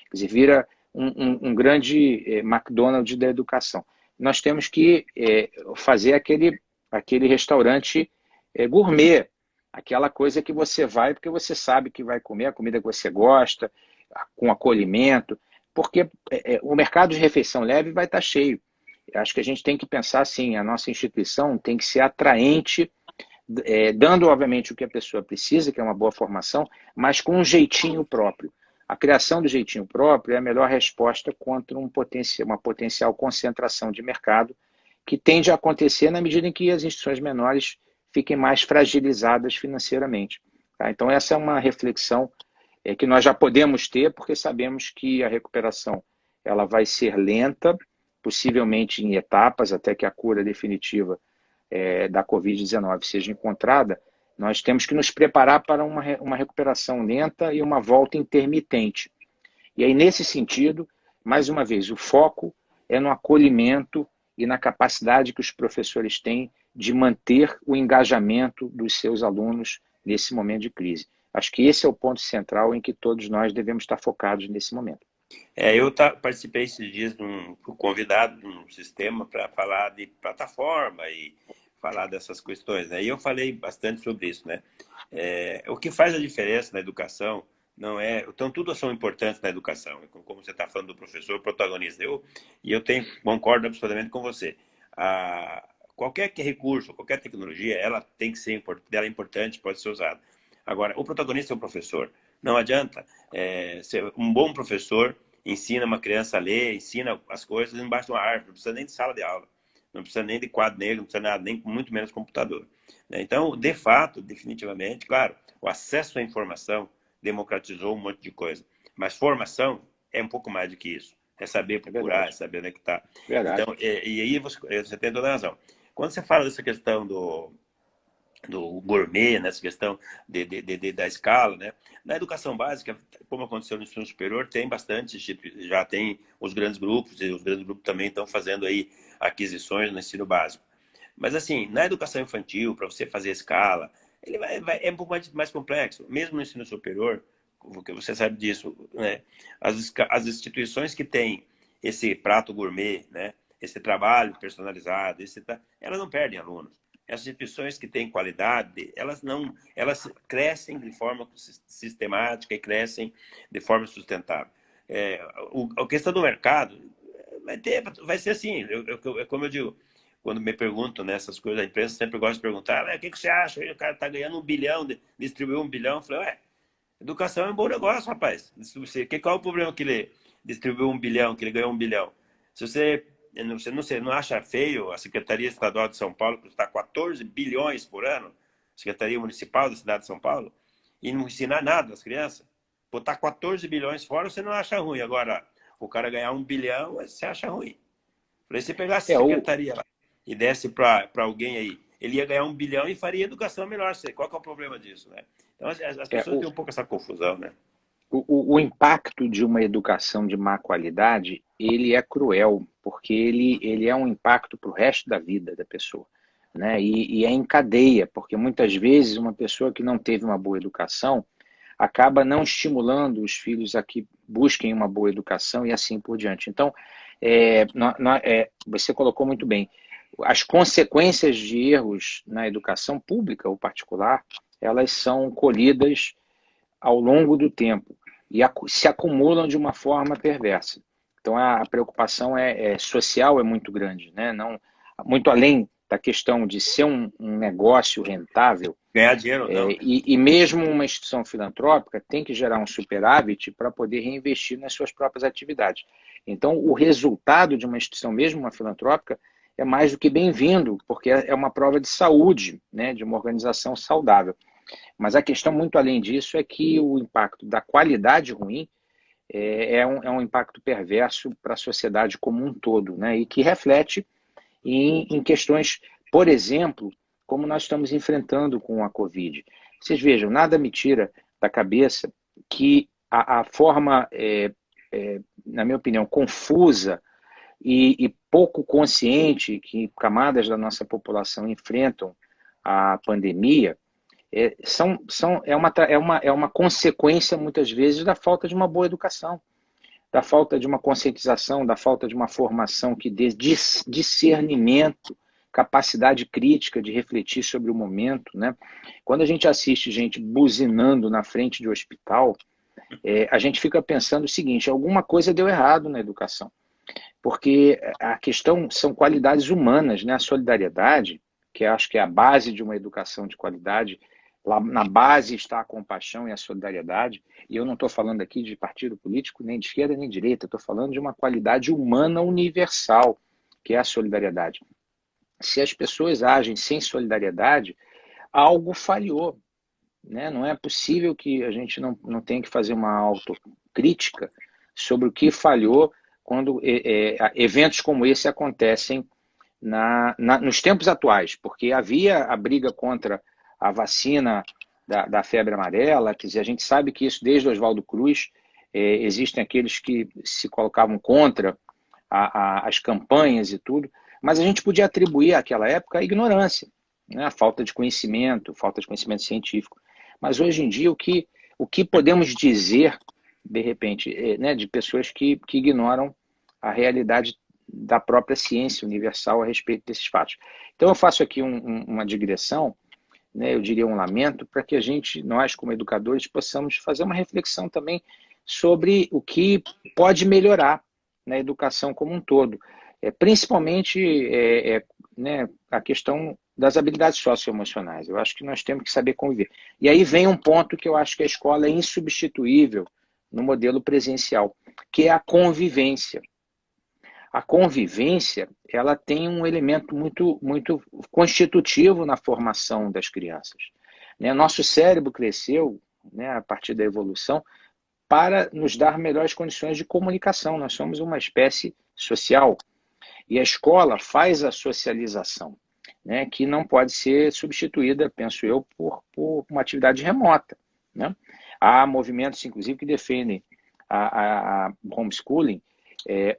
Quer dizer, vira um grande McDonald's da educação. Nós temos que fazer aquele restaurante gourmet, aquela coisa que você vai porque você sabe que vai comer a comida que você gosta, com acolhimento, porque o mercado de refeição leve vai estar cheio. Acho que a gente tem que pensar assim, a nossa instituição tem que ser atraente, dando, obviamente, o que a pessoa precisa, que é uma boa formação, mas com um jeitinho próprio. A criação do jeitinho próprio é a melhor resposta contra uma potencial concentração de mercado que tende a acontecer na medida em que as instituições menores fiquem mais fragilizadas financeiramente. Tá? Então, essa é uma reflexão que nós já podemos ter, porque sabemos que a recuperação ela vai ser lenta, possivelmente em etapas, até que a cura definitiva da Covid-19 seja encontrada. Nós temos que nos preparar para uma recuperação lenta e uma volta intermitente. E aí, nesse sentido, mais uma vez, o foco é no acolhimento e na capacidade que os professores têm de manter o engajamento dos seus alunos nesse momento de crise. Acho que esse é o ponto central em que todos nós devemos estar focados nesse momento. Eu participei esses dias convidado de um sistema para falar de plataforma e falar dessas questões, né? E eu falei bastante sobre isso, né? O que faz a diferença na educação não é... Então, tudo são importantes na educação, como você está falando do professor protagonista. Eu concordo absolutamente com você. Qualquer recurso, qualquer tecnologia, ela tem que ser ela é importante, pode ser usada. Agora, o protagonista é o professor. Não adianta. Ser um bom professor ensina uma criança a ler, ensina as coisas embaixo de uma árvore, não precisa nem de sala de aula, não precisa nem de quadro negro, não precisa nada, nem muito menos computador. Então, de fato, definitivamente, claro, o acesso à informação democratizou um monte de coisa, mas formação é um pouco mais do que isso. É saber procurar, é saber onde é que está. Então, e aí você tem toda a razão. Quando você fala dessa questão do gourmet, nessa questão da escala, né? Na educação básica, como aconteceu no ensino superior, tem bastante, já tem os grandes grupos, e os grandes grupos também estão fazendo aí aquisições no ensino básico. Mas assim, na educação infantil, para você fazer escala, ele é um pouco mais complexo. Mesmo no ensino superior, porque você sabe disso, né? As instituições que têm esse prato gourmet, né? Esse trabalho personalizado, elas não perdem alunos. Essas instituições que têm qualidade, elas crescem de forma sistemática e crescem de forma sustentável. A questão do mercado vai ser assim, como eu digo, quando me perguntam nessas coisas, a imprensa sempre gosta de perguntar, o que você acha? O cara está ganhando 1 bilhão, distribuiu 1 bilhão. Eu falei, educação é um bom negócio, rapaz. Qual é o problema que ele distribuiu 1 bilhão, que ele ganhou 1 bilhão? Se você não acha feio a Secretaria Estadual de São Paulo custar 14 bilhões por ano, Secretaria Municipal da cidade de São Paulo, e não ensinar nada às crianças? Botar 14 bilhões fora, você não acha ruim. Agora, o cara ganhar 1 bilhão, você acha ruim. Falei, se pegasse a secretaria lá e desse para alguém aí, ele ia ganhar 1 bilhão e faria educação melhor. Qual que é o problema disso, né? Então, as pessoas têm um pouco essa confusão, né? O impacto de uma educação de má qualidade, ele é cruel, porque ele é um impacto para o resto da vida da pessoa, né? E é em cadeia, porque muitas vezes uma pessoa que não teve uma boa educação acaba não estimulando os filhos a que busquem uma boa educação e assim por diante. Então, você colocou muito bem, as consequências de erros na educação pública ou particular, elas são colhidas ao longo do tempo e se acumulam de uma forma perversa. Então, a preocupação social é muito grande, né? Não, muito além da questão de ser um negócio rentável, Ganhar dinheiro ou não, né? e mesmo uma instituição filantrópica tem que gerar um superávit para poder reinvestir nas suas próprias atividades. Então, o resultado de uma instituição, mesmo uma filantrópica, é mais do que bem-vindo, porque é uma prova de saúde, né, de uma organização saudável. Mas a questão, muito além disso, é que o impacto da qualidade ruim é um impacto perverso para a sociedade como um todo, né, e que reflete em questões, por exemplo, como nós estamos enfrentando com a Covid. Vocês vejam, nada me tira da cabeça que a forma, na minha opinião, confusa e pouco consciente que camadas da nossa população enfrentam a pandemia é uma consequência, muitas vezes, da falta de uma boa educação, da falta de uma conscientização, da falta de uma formação que dê discernimento, capacidade crítica de refletir sobre o momento, né? Quando a gente assiste gente buzinando na frente de hospital, a gente fica pensando o seguinte: alguma coisa deu errado na educação. Porque a questão são qualidades humanas, né? A solidariedade, que acho que é a base de uma educação de qualidade, lá na base está a compaixão e a solidariedade, e eu não estou falando aqui de partido político, nem de esquerda nem de direita, estou falando de uma qualidade humana universal, que é a solidariedade. Se as pessoas agem sem solidariedade, algo falhou, né? Não é possível que a gente não tenha que fazer uma autocrítica sobre o que falhou quando eventos como esse acontecem nos tempos atuais, porque havia a briga contra a vacina da febre amarela, quer dizer, a gente sabe que isso desde Oswaldo Cruz, existem aqueles que se colocavam contra as campanhas e tudo, mas a gente podia atribuir àquela época a ignorância, né? A falta de conhecimento científico. Mas hoje em dia, o que podemos dizer, de repente, né, de pessoas que ignoram a realidade da própria ciência universal a respeito desses fatos? Então, eu faço aqui uma digressão, né, eu diria um lamento, para que nós como educadores, possamos fazer uma reflexão também sobre o que pode melhorar na educação como um todo. Principalmente né, a questão das habilidades socioemocionais. Eu acho que nós temos que saber conviver. E aí vem um ponto que eu acho que a escola é insubstituível no modelo presencial, que é a convivência. A convivência, ela tem um elemento muito, muito constitutivo na formação das crianças, né? Nosso cérebro cresceu, né, a partir da evolução para nos dar melhores condições de comunicação. Nós somos uma espécie social. E a escola faz a socialização, né, que não pode ser substituída, penso eu, por uma atividade remota, né? Há movimentos, inclusive, que defendem a homeschooling,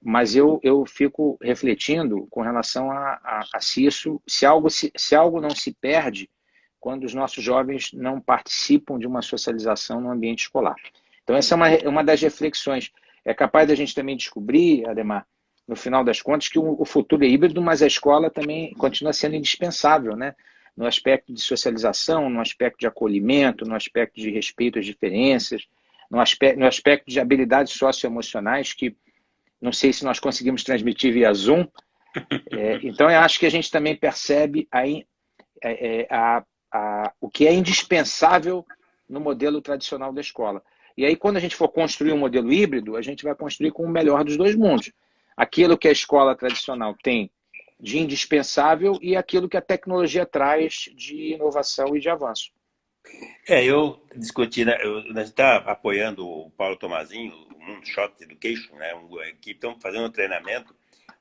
mas eu fico refletindo com relação a se algo não se perde quando os nossos jovens não participam de uma socialização no ambiente escolar. Então, essa é uma das reflexões. É capaz da gente também descobrir, Ademar, no final das contas, que o futuro é híbrido, mas a escola também continua sendo indispensável, né? No aspecto de socialização, no aspecto de acolhimento, no aspecto de respeito às diferenças, no aspecto de habilidades socioemocionais, que não sei se nós conseguimos transmitir via Zoom. Então, eu acho que a gente também percebe o que é indispensável no modelo tradicional da escola. E aí, quando a gente for construir um modelo híbrido, a gente vai construir com o melhor dos dois mundos. Aquilo que a escola tradicional tem de indispensável e aquilo que a tecnologia traz de inovação e de avanço. Eu discuti, né? A gente está apoiando o Paulo Tomazinho, o Moonshot Education, né? Que estão fazendo um treinamento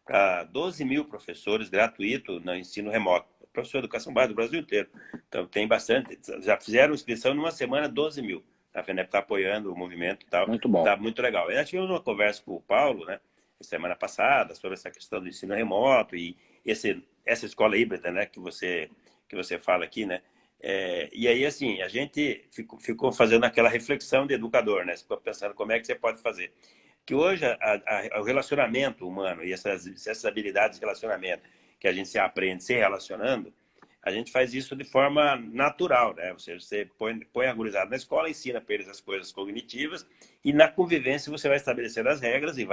para 12 mil professores gratuito no ensino remoto. Professor de educação básica do Brasil inteiro. Então tem bastante. Já fizeram inscrição numa semana, 12 mil. A FENEP está apoiando o movimento e tal. Muito bom. Está muito legal. E nós tivemos uma conversa com o Paulo, né? Semana passada, sobre essa questão do ensino remoto e essa escola híbrida, né? Que você fala aqui, né? E aí, assim, a gente ficou fazendo aquela reflexão de educador, né? Ficou pensando como é que você pode fazer. Que hoje o relacionamento humano e essas habilidades de relacionamento que a gente se aprende se relacionando, a gente faz isso de forma natural, né? Você põe a gurizada na escola, ensina para eles as coisas cognitivas e na convivência você vai estabelecer as regras e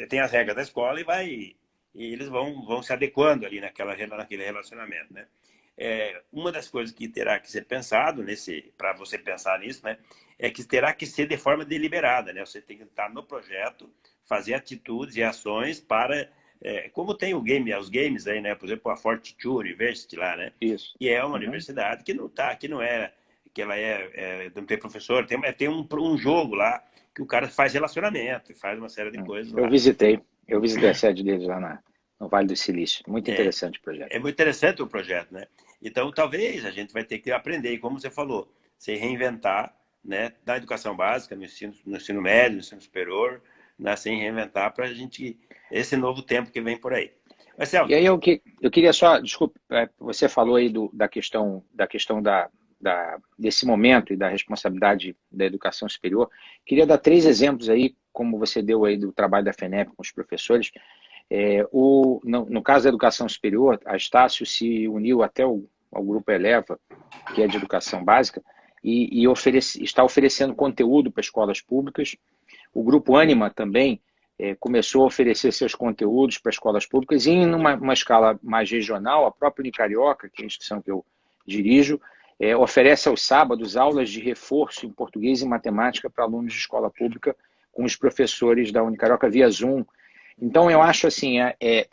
tem as regras da escola e vai e eles vão se adequando ali naquele relacionamento, né? Uma das coisas que terá que ser pensado para você pensar nisso, né, é que terá que ser de forma deliberada, né? Você tem que estar no projeto, fazer atitudes e ações para como tem os games aí, né? Por exemplo, a Fortitude University lá, né? Isso. E é uma Uhum. universidade que não é, que ela não tem professor, tem um jogo lá que o cara faz relacionamento, faz uma série de coisas lá. Eu visitei a sede deles lá no Vale do Silício. Muito É, interessante o projeto. é muito interessante o projeto, né? Então, talvez a gente vai ter que aprender, como você falou, se reinventar, né? Na educação básica, no ensino médio, no ensino superior, né? Se reinventar para a gente, esse novo tempo que vem por aí. Mas, E Celso, aí eu queria só, desculpe, você falou aí da questão desse momento e da responsabilidade da educação superior. Queria dar 3 exemplos aí, como você deu aí do trabalho da FENEP com os professores. No caso da educação superior, a Estácio se uniu até ao Grupo Eleva, que é de educação básica, e está oferecendo conteúdo para escolas públicas. O Grupo Ânima também começou a oferecer seus conteúdos para escolas públicas e, em uma escala mais regional, a própria Unicarioca, que é a instituição que eu dirijo, oferece aos sábados aulas de reforço em português e matemática para alunos de escola pública com os professores da Unicarioca via Zoom. Então, eu acho assim,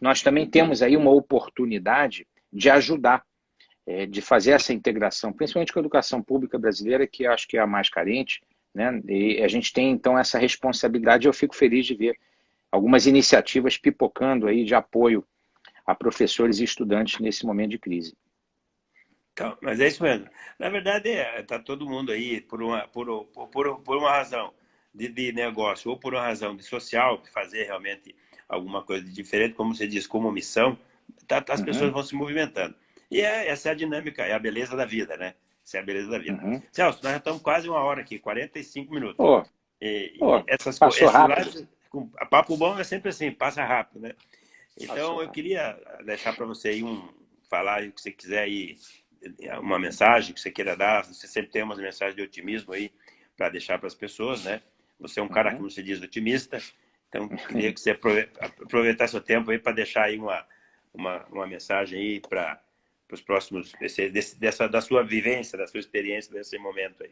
nós também temos aí uma oportunidade de ajudar, de fazer essa integração, principalmente com a educação pública brasileira, que eu acho que é a mais carente, né? E a gente tem, então, essa responsabilidade. Eu fico feliz de ver algumas iniciativas pipocando aí de apoio a professores e estudantes nesse momento de crise. então, mas é isso mesmo. Na verdade, tá todo mundo aí por uma razão de negócio ou por uma razão de social, de fazer realmente alguma coisa de diferente, como você diz, como missão, as pessoas Uhum, vão se movimentando. Essa é a dinâmica, é a beleza da vida, né? Essa é a beleza da vida. uhum. Celso, nós já estamos quase 1 hora aqui, 45 minutos. Oh, E oh, passou esses rápido. lives, a papo bom é sempre assim, passa rápido, né? Passou Então, eu rápido. queria deixar para você aí falar o que você quiser aí, uma mensagem que você queira dar. Você sempre tem umas mensagens de otimismo aí para deixar para as pessoas, né? Você é um cara, Uhum. como você diz, otimista. Então, queria que você aproveitar seu tempo aí para deixar aí uma mensagem aí para os próximos, da sua vivência, da sua experiência desse momento aí.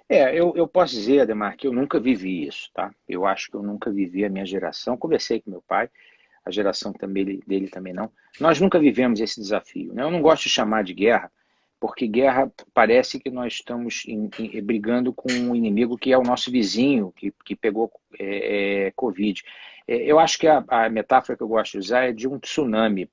Eu posso dizer, Ademar, que eu nunca vivi isso, tá? Eu acho que eu nunca vivi a minha geração. Conversei com meu pai, a geração também, dele também não. Nós nunca vivemos esse desafio, né? Eu não gosto de chamar de guerra, porque guerra parece que nós estamos brigando com um inimigo que é o nosso vizinho, que pegou Covid. Eu acho que a metáfora que eu gosto de usar é de um tsunami.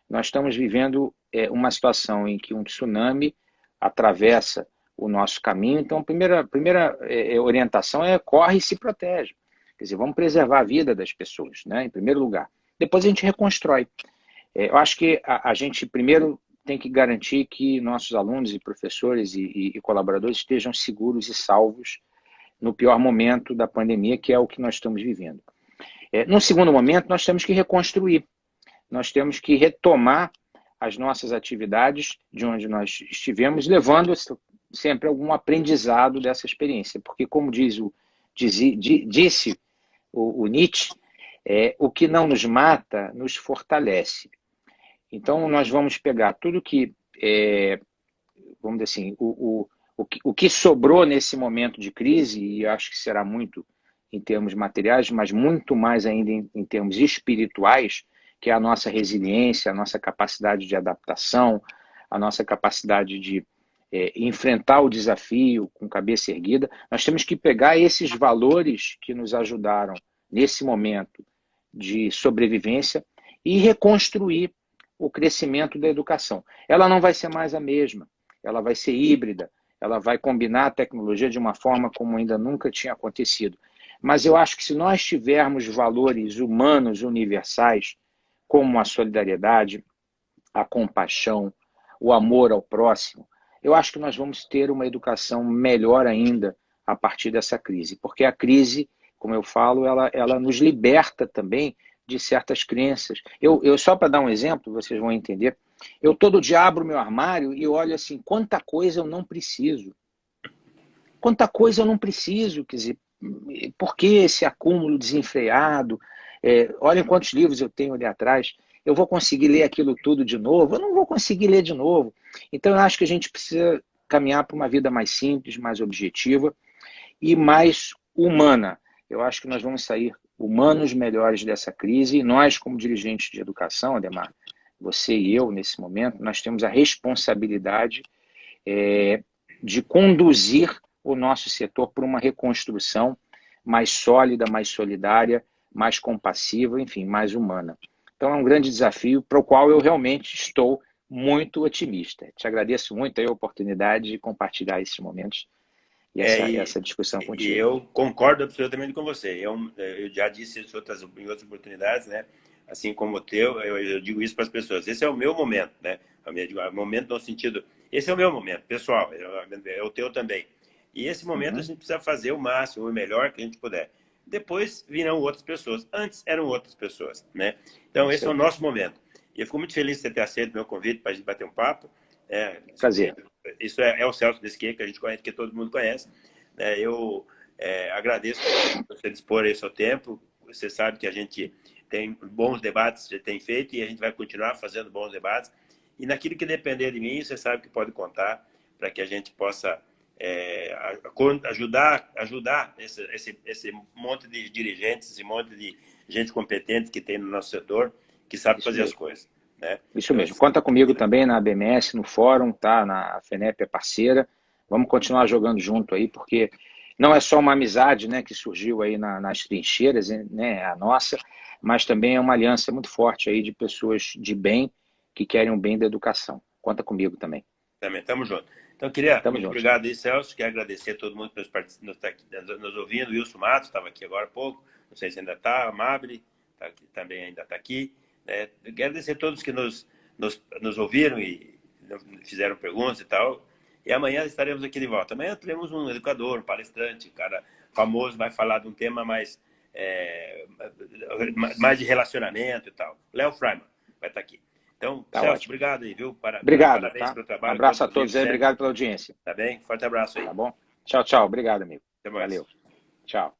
Nós estamos vivendo uma situação em que um tsunami atravessa o nosso caminho. Então, a primeira orientação é corre e se protege. Quer dizer, vamos preservar a vida das pessoas, né, em primeiro lugar. Depois a gente reconstrói. Eu acho que a gente primeiro tem que garantir que nossos alunos e professores e colaboradores estejam seguros e salvos no pior momento da pandemia, que é o que nós estamos vivendo. No segundo momento, nós temos que reconstruir. Nós temos que retomar as nossas atividades de onde nós estivemos, levando sempre algum aprendizado dessa experiência. Porque, como disse o Nietzsche, o que não nos mata nos fortalece. Então, nós vamos pegar tudo que, vamos dizer assim, o que sobrou nesse momento de crise, e acho que será muito em termos materiais, mas muito mais ainda em termos espirituais, que é a nossa resiliência, a nossa capacidade de adaptação, a nossa capacidade de enfrentar o desafio com cabeça erguida. Nós temos que pegar esses valores que nos ajudaram nesse momento de sobrevivência e reconstruir o crescimento da educação. Ela não vai ser mais a mesma, ela vai ser híbrida, ela vai combinar a tecnologia de uma forma como ainda nunca tinha acontecido. Mas eu acho que se nós tivermos valores humanos universais, como a solidariedade, a compaixão, o amor ao próximo, eu acho que nós vamos ter uma educação melhor ainda a partir dessa crise. Porque a crise, como eu falo, ela nos liberta também de certas crenças. Só para dar um exemplo, vocês vão entender, eu todo dia abro meu armário e olho assim, quanta coisa eu não preciso. Quanta coisa eu não preciso, quer dizer, por que esse acúmulo desenfreado? Olhem quantos livros eu tenho ali atrás. Eu vou conseguir ler aquilo tudo de novo? Eu não vou conseguir ler de novo. Então, eu acho que a gente precisa caminhar para uma vida mais simples, mais objetiva e mais humana. Eu acho que nós vamos sair humanos melhores dessa crise. E nós, como dirigentes de educação, Ademar, você e eu, nesse momento, nós temos a responsabilidade de conduzir o nosso setor para uma reconstrução mais sólida, mais solidária, mais compassiva, enfim, mais humana. Então é um grande desafio para o qual eu realmente estou muito otimista. Te agradeço muito a oportunidade de compartilhar esses momentos e essa discussão contigo. E eu concordo absolutamente com você. Eu já disse isso em outras oportunidades, né? Assim como o teu, eu digo isso para as pessoas. Esse é o meu momento, né? O momento no sentido... Esse é o meu momento, pessoal. É o teu também. E esse momento a gente precisa fazer o máximo, o melhor que a gente puder. Depois virão outras pessoas. Antes eram outras pessoas, né? Então, esse é o nosso momento. E eu fico muito feliz de você ter aceito o meu convite para a gente bater um papo. Prazer. Isso é o Celso Desquet, que a gente conhece, que todo mundo conhece. Eu agradeço por você dispor aí o seu tempo. Você sabe que a gente tem bons debates, já tem feito, e a gente vai continuar fazendo bons debates. E naquilo que depender de mim, você sabe que pode contar para que a gente possa ajudar esse monte de dirigentes, esse monte de gente competente que tem no nosso setor, que sabe fazer as coisas. Né? Isso mesmo. Conta comigo também na BMS, no fórum, tá? Na FENEP é parceira. Vamos continuar jogando junto aí, porque não é só uma amizade, né, que surgiu aí nas trincheiras, né, a nossa, mas também é uma aliança muito forte aí de pessoas de bem que querem o bem da educação. Conta comigo também. Também, estamos juntos. Então, muito obrigado aí, Celso. Quero agradecer a todo mundo por nos ouvindo. O Wilson Matos estava aqui agora há pouco. Não sei se ainda está. A Mabel também ainda está aqui. Quero agradecer a todos que nos ouviram e fizeram perguntas e tal. E amanhã estaremos aqui de volta. Amanhã teremos um educador, um palestrante, um cara famoso, vai falar de um tema mais de relacionamento e tal. Léo Freiman vai estar aqui. Então, Celso, ótimo. Obrigado aí, viu? Obrigado, parabéns pelo trabalho. Um abraço a todos aí, obrigado pela audiência. Tá bem? Forte abraço aí. Tá bom? Tchau, tchau. Obrigado, amigo. Até mais. Valeu. Tchau.